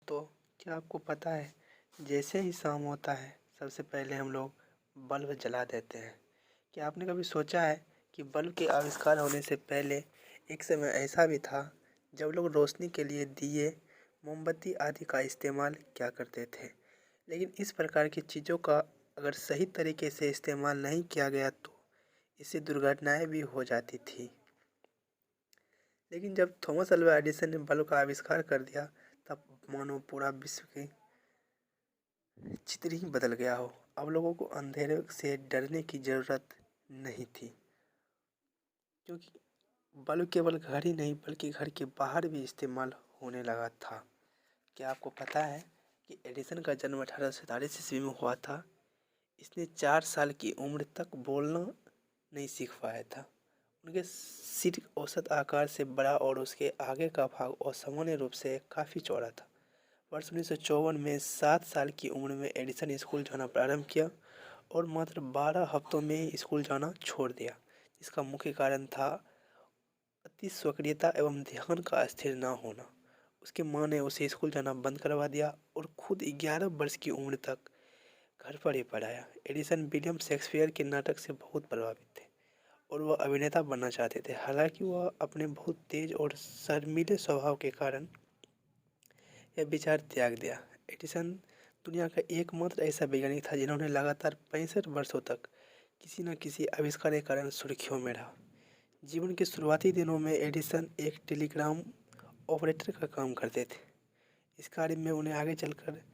दोस्तों, क्या आपको पता है जैसे ही शाम होता है सबसे पहले हम लोग बल्ब जला देते हैं। क्या आपने कभी सोचा है कि बल्ब के आविष्कार होने से पहले एक समय ऐसा भी था जब लोग रोशनी के लिए दिए, मोमबत्ती आदि का इस्तेमाल क्या करते थे। लेकिन इस प्रकार की चीज़ों का अगर सही तरीके से इस्तेमाल नहीं किया गया तो इससे दुर्घटनाएं भी हो जाती थी। लेकिन जब थॉमस अल्वा एडिसन ने बल्ब का आविष्कार कर दिया तब मानो पूरा विश्व की चित्र ही बदल गया हो। अब लोगों को अंधेरे से डरने की ज़रूरत नहीं थी, क्योंकि बल्ब केवल घर ही नहीं बल्कि घर के बाहर भी इस्तेमाल होने लगा था। क्या आपको पता है कि एडिसन का जन्म 1847 ईस्वी में हुआ था। इसने 4 साल की उम्र तक बोलना नहीं सीख पाया था। उनके सिर औसत आकार से बड़ा और उसके आगे का भाग असामान्य रूप से काफ़ी चौड़ा था। वर्ष 1954 में 7 साल की उम्र में एडिसन स्कूल जाना प्रारंभ किया और मात्र 12 हफ्तों में ही स्कूल जाना छोड़ दिया, जिसका मुख्य कारण था अति सक्रियता एवं ध्यान का स्थिर न होना। उसकी माँ ने उसे स्कूल जाना बंद करवा दिया और खुद 11 वर्ष की उम्र तक घर पर ही पढ़ाया। एडिसन विलियम शेक्सपियर के नाटक से बहुत प्रभावित थे और वह अभिनेता बनना चाहते थे। हालांकि वह अपने बहुत तेज और शर्मीले स्वभाव के कारण यह विचार त्याग दिया। एडिसन दुनिया का एकमात्र ऐसा वैज्ञानिक था जिन्होंने लगातार 65 वर्षों तक किसी न किसी आविष्कार के कारण सुर्खियों में रहा। जीवन के शुरुआती दिनों में एडिसन एक टेलीग्राम ऑपरेटर का काम करते थे। इस कार्य में उन्हें आगे चलकर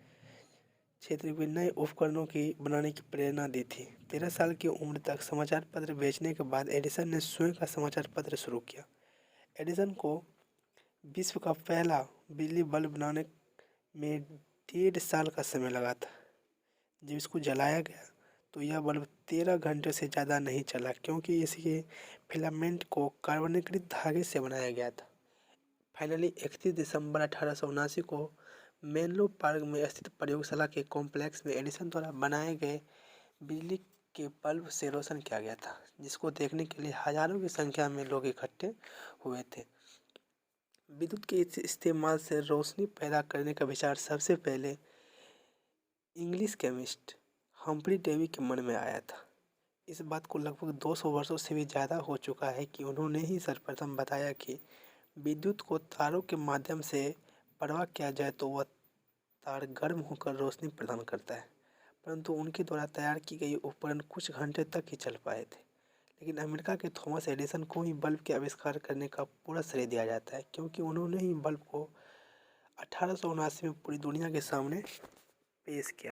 क्षेत्र में नए उपकरणों की बनाने की प्रेरणा दी थी। 13 साल की उम्र तक समाचार पत्र बेचने के बाद एडिसन ने स्वयं का समाचार पत्र शुरू किया। एडिसन को विश्व का पहला बिजली बल्ब बनाने में 1.5 साल का समय लगा था। जब इसको जलाया गया तो यह बल्ब 13 घंटे से ज़्यादा नहीं चला, क्योंकि इसके फिलामेंट को कार्बनिकृत धागे से बनाया गया था। फाइनली 31 दिसंबर 1879 को मेनलो पार्क में स्थित प्रयोगशाला के कॉम्प्लेक्स में एडिसन द्वारा बनाए गए बिजली के बल्ब से रोशन किया गया था, जिसको देखने के लिए हजारों की संख्या में लोग इकट्ठे हुए थे। विद्युत के इस इस्तेमाल से रोशनी पैदा करने का विचार सबसे पहले इंग्लिश केमिस्ट हम्फ्री डेवी के मन में आया था। इस बात को लगभग 200 वर्षों से भी ज़्यादा हो चुका है कि उन्होंने ही सर्वप्रथम बताया कि विद्युत को तारों के माध्यम से प्रवाह किया जाए तो वह तार गर्म होकर रोशनी प्रदान करता है। परंतु उनके द्वारा तैयार की गई उपकरण कुछ घंटे तक ही चल पाए थे। लेकिन अमेरिका के थॉमस एडिसन को ही बल्ब के आविष्कार करने का पूरा श्रेय दिया जाता है, क्योंकि उन्होंने ही बल्ब को 1879 में पूरी दुनिया के सामने पेश किया।